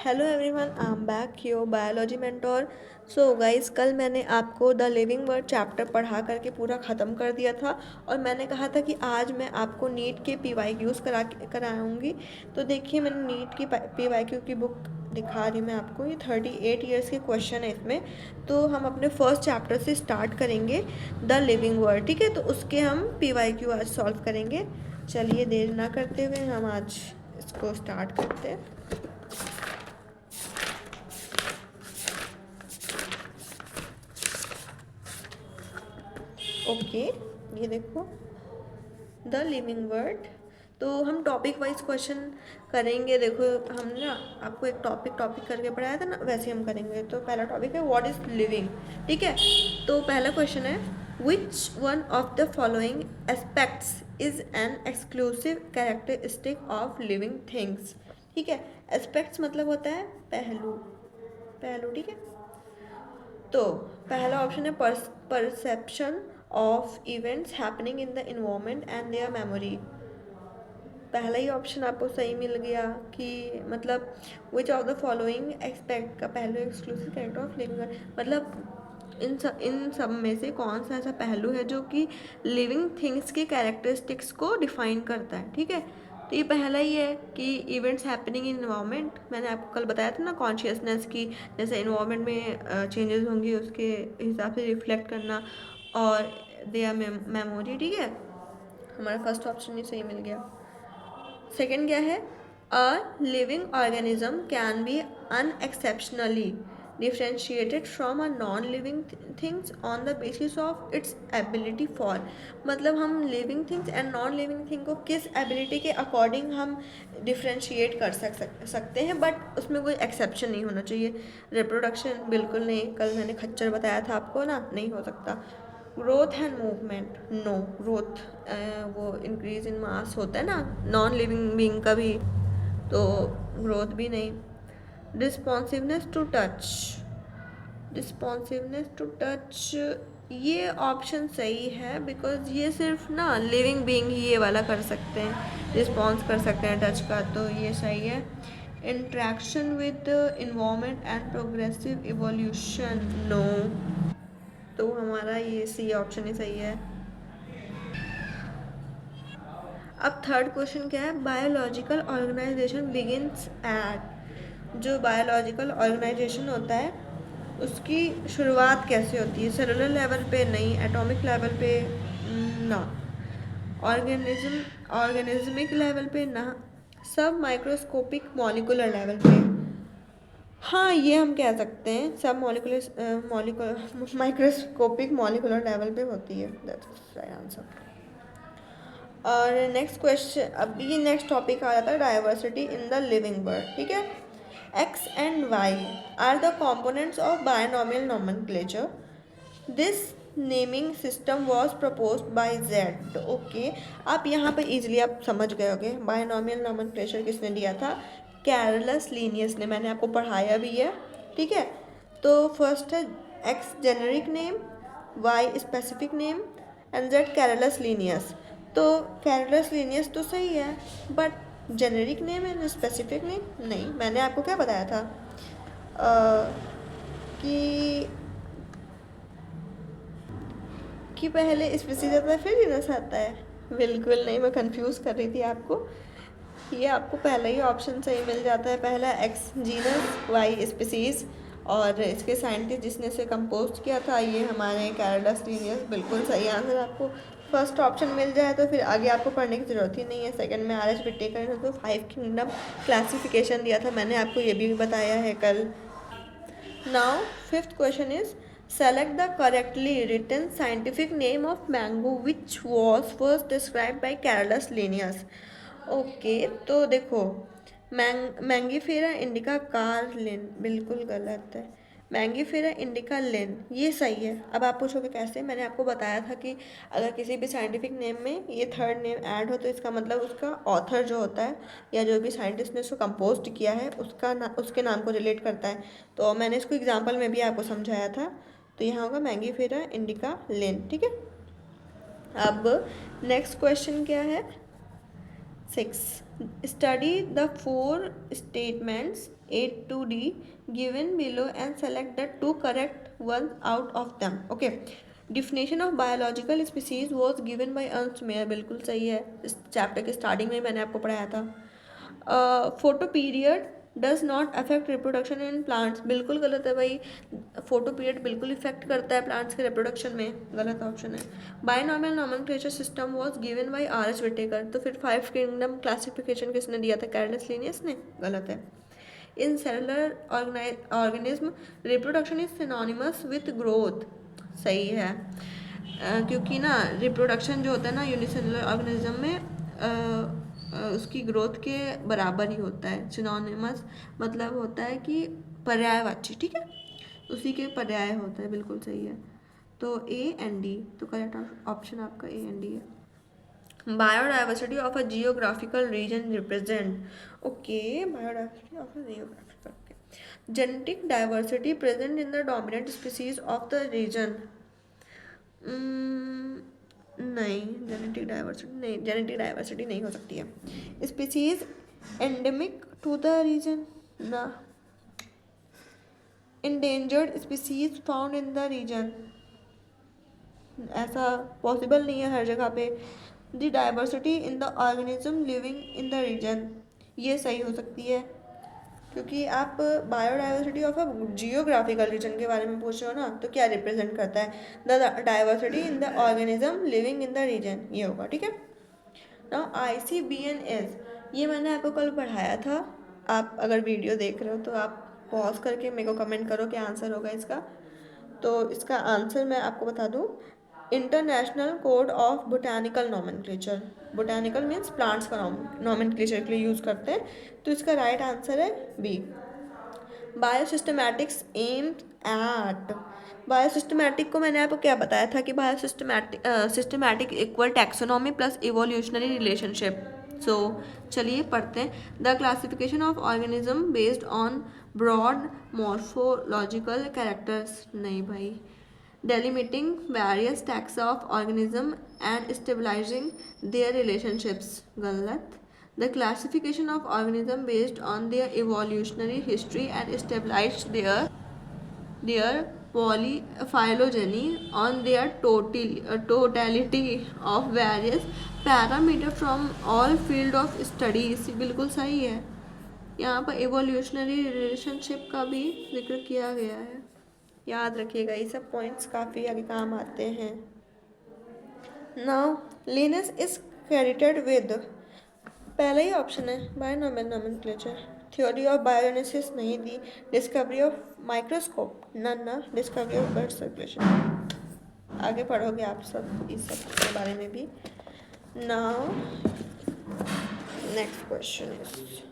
Hello everyone, I am back your biology mentor. So guys, कल मैंने आपको the living word chapter पढ़ा करके पूरा ख़त्म कर दिया था और मैंने कहा था कि आज मैं आपको नीट के PYQs कराऊंगी। तो देखिए, मैंने नीट की PYQ की बुक दिखा रही मैं आपको। ये 38 ईयर्स के क्वेश्चन है इसमें। तो हम अपने फर्स्ट चैप्टर से स्टार्ट करेंगे, द लिविंग वर्ड। ठीक है, तो उसके हम PYQ आज सॉल्व करेंगे। चलिए देर ना करते हुए हम आज इसको स्टार्ट करते हैं। ओके, ये देखो द लिविंग वर्ड। तो हम टॉपिक वाइज क्वेश्चन करेंगे। देखो, हमने ना आपको एक टॉपिक करके पढ़ाया था ना, वैसे हम करेंगे। तो पहला टॉपिक है व्हाट इज लिविंग। ठीक है, तो पहला क्वेश्चन है विच one of the following aspects is an exclusive characteristic of living things. ठीक है, एस्पेक्ट्स मतलब होता है पहलू। पहलू, ठीक है। तो पहला ऑप्शन है perception of events happening in the environment and there memory. पहला ही ऑप्शन आपको सही मिल गया कि मतलब विच ऑफ द फॉलोइंग एक्सपेक्ट का पहलू एक्सक्लूसिव कैरेक्टर ऑफ लिविंग, मतलब इन सब में से कौन सा ऐसा पहलू है जो कि लिविंग थिंग्स के कैरेक्टरिस्टिक्स को डिफाइन करता है। ठीक है, तो ये पहला ही है कि इवेंट्स हैपनिंग इन इन्वायरमेंट। मैंने आपको कल बताया था ना, कॉन्शियसनेस की जैसे इन्वायरमेंट में चेंजेस होंगे उसके हिसाब से रिफ्लेक्ट करना, और देयर मेमोरी। ठीक है, हमारा फर्स्ट ऑप्शन ही सही मिल गया। सेकेंड क्या है, a living organism can be unexceptionally differentiated from a non living things on the basis of its ability for. मतलब हम living things and non living thing को किस एबिलिटी के अकॉर्डिंग हम डिफ्रेंशिएट कर सकते हैं, बट उसमें कोई एक्सेप्शन नहीं होना चाहिए। रिप्रोडक्शन बिल्कुल नहीं, कल मैंने खच्चर बताया था आपको ना, नहीं हो सकता। Growth and movement, no. Growth वो इंक्रीज इन मास होता है ना नॉन लिविंग बीइंग का भी, तो ग्रोथ भी नहीं। Responsiveness to touch, responsiveness to touch, ये ऑप्शन सही है बिकॉज ये सिर्फ ना लिविंग बीइंग ही ये वाला कर सकते हैं, रिस्पॉन्स कर सकते हैं टच का, तो ये सही है। Interaction with environment and progressive evolution, no. तो हमारा ये सी ऑप्शन ही सही है। अब थर्ड क्वेश्चन क्या है, बायोलॉजिकल ऑर्गेनाइजेशन बिगिंस एट। जो बायोलॉजिकल ऑर्गेनाइजेशन होता है उसकी शुरुआत कैसे होती है? सेलुलर लेवल पे नहीं, एटॉमिक लेवल पे ना, ऑर्गेनिज्मिक लेवल पे ना, सब माइक्रोस्कोपिक मॉलिकुलर लेवल पे। हाँ, ये हम कह सकते हैं सब माइक्रोस्कोपिक मॉलिकुलर लेवल पे होती है। That's right answer. और नेक्स्ट क्वेश्चन, अभी नेक्स्ट टॉपिक आ जाता है diversity in the living world. ठीक है, X and Y are the components of binomial nomenclature. This naming system was propose by Z. Okay, आप यहाँ पे इजीली आप समझ गए होगे बायनॉमियल नोमेनक्लेचर किसने दिया था? कैरलस लीनियस ने। मैंने आपको पढ़ाया भी है। ठीक है, तो फर्स्ट है X generic name, Y specific name and Z Carolus Linnaeus. तो कैरलस लीनियस तो सही है, but generic name and specific name नहीं। मैंने आपको क्या बताया था कि पहले स्पीसीज आता है फिर जीनस आता है। बिल्कुल नहीं, मैं कंफ्यूज कर रही थी आपको। ये आपको पहला ही ऑप्शन सही मिल जाता है, पहला एक्स जीनस वाई स्पीसीज, और इसके साइंटिस्ट जिसने इसे कंपोज किया था ये हमारे कैरलस लीनियस। बिल्कुल सही आंसर। आपको फर्स्ट ऑप्शन मिल जाए तो फिर आगे आपको पढ़ने की ज़रूरत ही नहीं है। सेकंड में RH विटेकर ने तो 5 किंगडम क्लासिफिकेशन दिया था, मैंने आपको ये भी बताया है कल। Now fifth question is select the correctly written scientific name of mango which was first described by Carolus Linnaeus. Okay, तो देखो मैंगीफेरा इंडिका कार्लिन बिल्कुल गलत है। मैंगीफेरा इंडिका लिन ये सही है। अब आप पूछोगे कैसे? मैंने आपको बताया था कि अगर किसी भी साइंटिफिक नेम में ये थर्ड नेम ऐड हो तो इसका मतलब उसका ऑथर जो होता है या जो भी साइंटिस्ट ने उसको कंपोज किया है उसके नाम को रिलेट करता है। तो मैंने इसको एग्जाम्पल में भी आपको समझाया था। तो यहाँ होगा मैंगीफेरा इंडिका लिन। ठीक है, अब नेक्स्ट क्वेश्चन क्या है? 6, Study the four statements A to D given below and select the two correct ones out of them. Okay. Definition of biological species was given by Ernst Mayr. बिल्कुल सही है, इस chapter के starting में मैंने आपको पढ़ाया था. Photo period does not affect reproduction in plants. बिल्कुल गलत है भाई. फोटो पीरियड बिल्कुल इफेक्ट करता है प्लांट्स के रिप्रोडक्शन में. गलत ऑप्शन है. Binomial nomenclature system was given by R H Whittaker. तो फिर 5 किंगडम क्लासिफिकेशन किसने दिया था? कैरलस लिनियस ने. गलत है. In cellular organism reproduction is synonymous with growth. सही है. क्योंकि ना रिप्रोडक्शन जो होता है ना यूनिसेलुलर ऑर्गेनिज्म में उसकी ग्रोथ के बराबर ही होता है. सिनोनिमस मतलब होता है कि पर्यायवाची. ठीक है, उसी के पर्याय होता है. बिल्कुल सही है. तो ए एंड डी. तो करेक्ट ऑप्शन आपका ए एंड डी है. Biodiversity of a geographical region represent. Okay, biodiversity of a geographical. Genetic diversity present in the dominant species of the region. नहीं, जेनेटिक डाइवर्सिटी नहीं हो सकती है. Species endemic to the region ना. Endangered species found in the region. ऐसा possible नहीं है हर जगह पे. The diversity in the organism living in the region, ये सही हो सकती है. क्योंकि आप biodiversity of a geographical reason के बारे में पूछ रहे हो ना, तो क्या रिप्रेजेंट करता है? The diversity in the organism living in the region, ये होगा. ठीक है. नाउ ICBN ये मैंने आपको कल पढ़ाया था. आप अगर वीडियो देख रहे हो तो आप पॉज करके मेरे को कमेंट करो क्या आंसर होगा इसका. तो इसका आंसर मैं आपको बता दूँ. International code of botanical nomenclature. Botanical means plants का नॉमेनक्लेचर के लिए यूज़ करते हैं. तो इसका राइट आंसर है B. Biosystematics aims at. Biosystematic को मैंने आपको क्या बताया था कि systematic equal taxonomy plus evolutionary relationship. So चलिए पढ़ते हैं. The classification of organism based on broad morphological characters. नहीं भाई. delimiting various taxa of organism and stabilizing their relationships. गलत. The classification of organism based on their evolutionary history and stabilized their polyphylogeny on their totality of various parameter from all field of studies. बिल्कुल सही है. यहाँ पर evolutionary relationship का भी जिक्र किया गया है. याद रखिएगा, ये सब पॉइंट्स काफ़ी आगे काम आते हैं. Now Linus is credited with. पहला ही ऑप्शन है binomial nomenclature. Theory of biogenesis नहीं दी. डिस्कवरी ऑफ माइक्रोस्कोप ना. Discovery of blood circulation. आगे पढ़ोगे आप सब इस सब के बारे में भी. नाउ नेक्स्ट क्वेश्चन इज,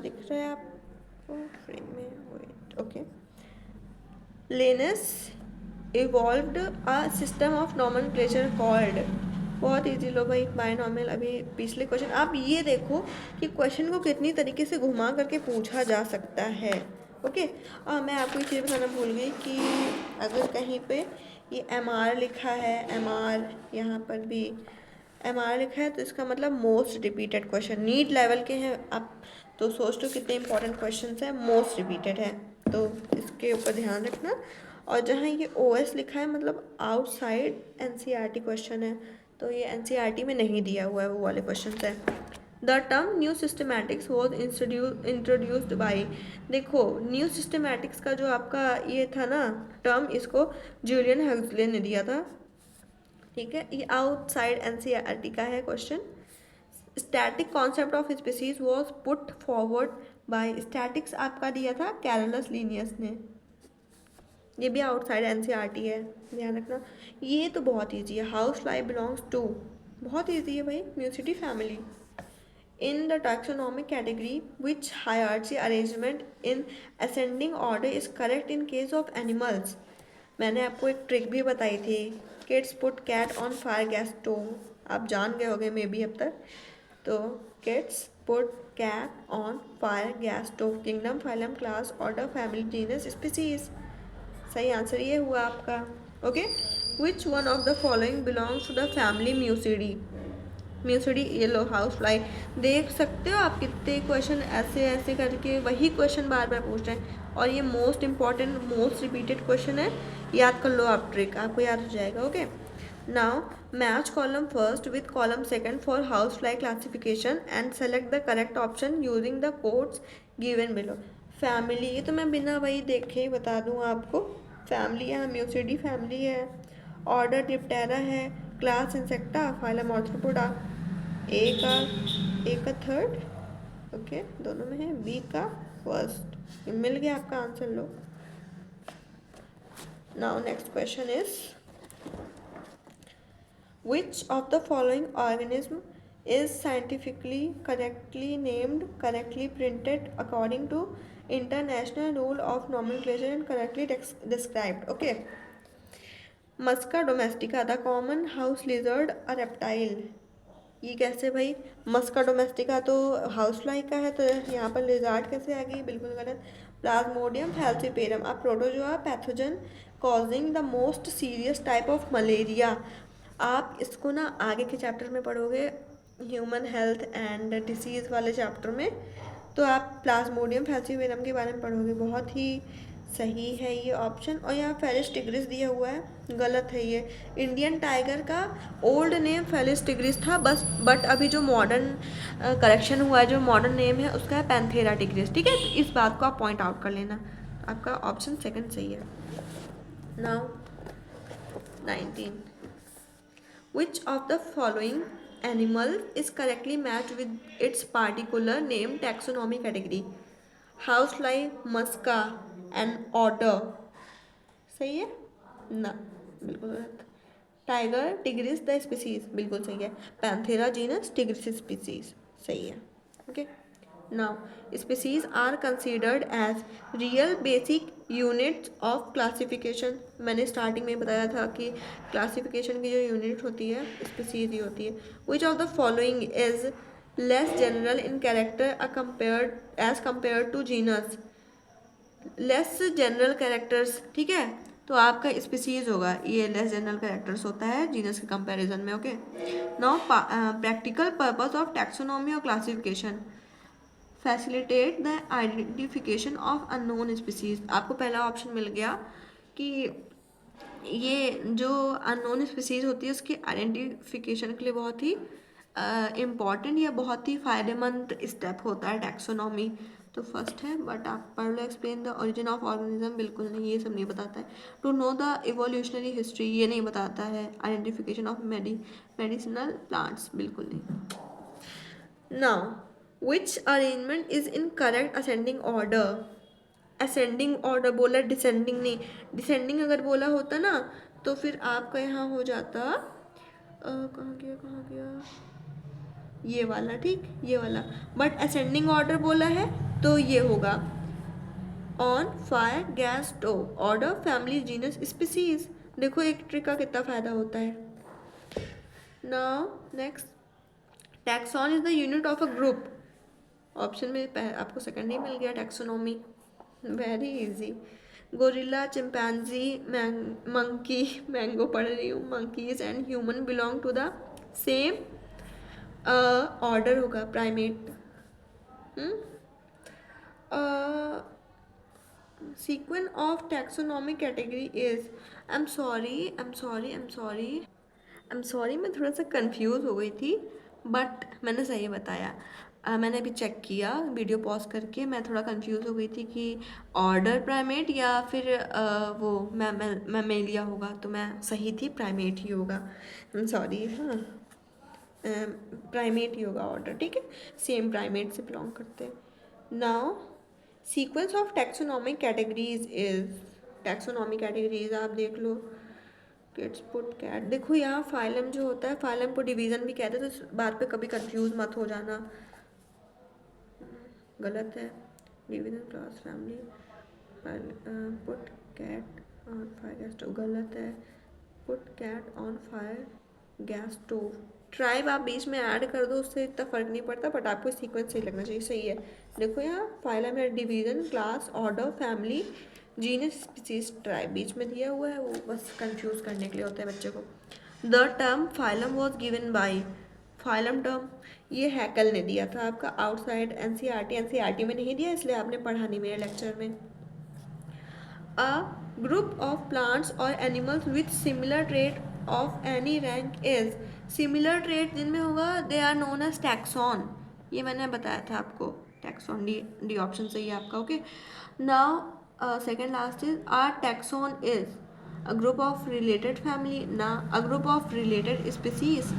दिख रहा है आपको फ्रेम में? Okay. Linus evolved a system of nomenclature called. बहुत इजी. लो भाई, बायनॉमियल. अभी पिछले क्वेश्चन आप ये देखो कि क्वेश्चन को कितनी तरीके से घुमा करके पूछा जा सकता है. ओके. मैं आपको एक चीज़ बताना भूल गई कि अगर कहीं पे ये MR लिखा है, MR यहाँ पर भी MR लिखा है, तो इसका मतलब most repeated question. NEET level के हैं आप तो सोच लो कितने इंपॉर्टेंट क्वेश्चन हैं. मोस्ट रिपीटेड है, तो इसके ऊपर ध्यान रखना. और जहाँ ये OS लिखा है मतलब आउटसाइड NCERT क्वेश्चन है, तो ये NCERT में नहीं दिया हुआ है, वो वाले क्वेश्चन है. The term new systematics was introduced by. देखो, न्यू सिस्टमैटिक्स का जो आपका ये था ना टर्म, इसको जूलियन हक्सले ने दिया था. ठीक है, ये आउटसाइड NCERT का है question. Static concept of species was put forward bye. Statics आपका दिया था कैरलस लीनियस ने. ये भी आउटसाइड NCERT है, ध्यान रखना. ये तो बहुत ईजी है. House fly belongs to. बहुत ईजी है भाई. Muscidae family. In the taxonomic category which hierarchy arrangement in ascending order is correct in case of animals. मैंने आपको एक ट्रिक भी बताई थी. Kids put cat on fire gas stove. आप जान गए होंगे मे बी अब तक. तो kids put cat on fire gas stove. Kingdom, phylum, class, order, family, genus, species. सही आंसर ये हुआ आपका. Okay. Which one of the following belongs to the family Muscidae. Muscidae, ये लो हाउस फ्लाई। देख सकते हो आप कितने क्वेश्चन ऐसे ऐसे करके वही क्वेश्चन बार बार पूछ रहे हैं, और ये most important most repeated question है। याद कर लो आप, ट्रिक आपको याद हो जाएगा। Okay, now match column first with column second for house fly classification and select the correct option using the codes given below. Family, ये तो मैं बिना वही देखे ही बता दूँ आपको। फैमिली है, म्यूसिडी फैमिली है, ऑर्डर डिप्टेरा है, क्लास इंसेक्टा, फाइलम आर्थ्रोपोडा। ए का थर्ड, ओके दोनों में है, बी का फर्स्ट। मिल गया आपका answer, low. Now next question is which of the following organism is scientifically correctly named, correctly printed according to international rule of nomenclature and correctly described? Okay, Musca domestica, the common house lizard, a reptile. ये कैसे भाई, Musca domestica तो house fly का है, तो यहाँ पर lizard कैसे आ गई? बिल्कुल गलत। Plasmodium falciparum, a protozoa pathogen causing the most serious type of malaria. आप इसको ना आगे के चैप्टर में पढ़ोगे, ह्यूमन हेल्थ एंड डिसीज़ वाले चैप्टर में, तो आप प्लाज्मोडियम फैल्सीपेरम के बारे में पढ़ोगे। बहुत ही सही है ये ऑप्शन। और यहाँ फेलिस टिग्रिस दिया हुआ है, गलत है ये। इंडियन टाइगर का ओल्ड नेम फेलिस टिग्रिस था बस, बट अभी जो मॉडर्न करेक्शन हुआ है, जो मॉडर्न नेम है उसका है पैंथेरा टिग्रिस। ठीक है, तो इस बात को आप पॉइंट आउट कर लेना। आपका ऑप्शन सेकंड सही है। Now 19, which of the following animal is correctly matched with its particular name taxonomy category? housefly, musca and otter। सही है ना? बिल्कुल गलत। टाइगर टिग्रिस द स्पीसीज, बिल्कुल सही है। पैंथेरा जीनस, टिग्रिस स्पीसीज, सही है। Okay, now species are considered as real basic units of classification. मैंने स्टार्टिंग में बताया था कि क्लासिफिकेशन की जो यूनिट होती है स्पीसीज ही होती है। Which of the following is less general in character as compare to genus. Less general characters, ठीक है, तो आपका स्पीसीज होगा, ये लेस जनरल कैरेक्टर्स होता है जीनस के कंपैरिजन में। Okay, now practical purpose of taxonomy और classification, facilitate the identification of unknown species. आपको पहला ऑप्शन मिल गया कि ये जो अननोन स्पीसीज होती है उसकी आइडेंटिफिकेशन के लिए बहुत ही इम्पॉर्टेंट या बहुत ही फ़ायदेमंद स्टेप होता है टैक्सोनॉमी, तो फर्स्ट है। बट आप पढ़ लो explain the origin of organism, बिल्कुल नहीं, ये सब नहीं बताता है। To know the evolutionary history, ये नहीं बताता है। आइडेंटिफिकेशन ऑफ मेडिसिनल प्लांट्स, बिल्कुल नहीं। Now which arrangement is in correct ascending order? Ascending order बोला, डिसेंडिंग नहीं। डिसेंडिंग अगर बोला होता ना तो फिर आपका यहाँ हो जाता कहाँ गया ये वाला, ठीक, ये वाला। बट असेंडिंग ऑर्डर बोला है तो ये होगा on fire gas stove, order family genus species. देखो एक ट्रिक का कितना फायदा होता है। Now next, taxon is the unit of a group. Option में आपको सेकंड ही मिल गया, taxonomy, very easy. Gorilla, chimpanzee, monkey, mango पढ़ रही हूँ, monkeys and human belong to the same order होगा, primate. Sequence of taxonomic category is, I am sorry, मैं थोड़ा सा कंफ्यूज हो गई थी, बट मैंने सही बताया। मैंने अभी चेक किया वीडियो पॉज करके, मैं थोड़ा कंफ्यूज हो गई थी कि ऑर्डर प्राइमेट या फिर वो मैमेलिया होगा, तो मैं सही थी, प्राइमेट ही होगा। सॉरी, हाँ प्राइमेट ही होगा ऑर्डर, ठीक है, सेम प्राइमेट से बिलोंग करते हैं। Now sequence of taxonomic categories is, taxonomic categories आप देख लो, किड्स पुट कैट। देखो यहाँ फाइलम जो होता है, फाइलम को डिवीज़न भी कहते हैं, तो इस बात पे कभी कंफ्यूज मत हो जाना, गलत है। Division class family, put cat on fire gas stove, गलत है। Put cat on fire gas stove, tribe आप बीच में ऐड कर दो, उससे इतना फ़र्क नहीं पड़ता, बट आपको सीक्वेंस सही लगना चाहिए, सही है। देखो यहाँ फाइलम है, division, class, order, family, genus, species, tribe बीच में दिया हुआ है, वो बस कंफ्यूज करने के लिए होता है बच्चे को। The term phylum was given by, phylum term ये हैकल ने दिया था आपका, आउटसाइड एनसीईआरटी में नहीं दिया, इसलिए आपने पढ़ा नहीं मेरे लेक्चर में। अ ग्रुप ऑफ प्लांट्स और animals with similar trait of any rank is, similar trait जिनमें होगा they are known as taxon, ये मैंने बताया था आपको, टैक्सॉन डी ऑप्शन सही है आपका। Okay, now second last is a taxon is a group of related family, ना a group of related species,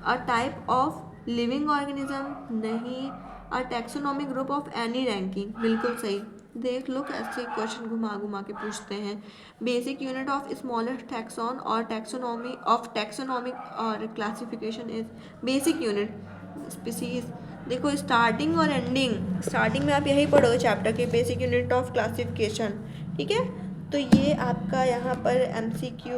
a type of living organism, नहीं, a taxonomy group of any ranking, बिल्कुल सही। देख लो कैसे question घुमा घुमा के पूछते हैं। Basic unit of smallest taxon और टैक्सोनॉमी ऑफ टैक्सोनॉमिक और classification is, basic unit species. देखो स्टार्टिंग और एंडिंग, स्टार्टिंग में आप यही पढ़ोगे चैप्टर के बेसिक यूनिट ऑफ क्लासिफिकेशन, ठीक है। तो ये आपका यहाँ पर एमसीक्यू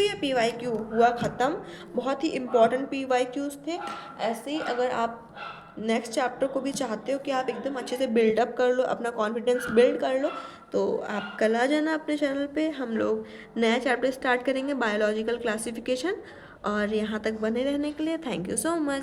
या पीवाईक्यू हुआ ख़त्म। बहुत ही इम्पॉर्टेंट पीवाईक्यूज थे। ऐसे ही अगर आप नेक्स्ट चैप्टर को भी चाहते हो कि आप एकदम अच्छे से बिल्डअप कर लो, अपना कॉन्फिडेंस बिल्ड कर लो, तो आप कल आ जाना अपने चैनल पे। हम लोग नया चैप्टर स्टार्ट करेंगे, बायोलॉजिकल क्लासिफिकेशन। और यहाँ तक बने रहने के लिए थैंक यू सो मच।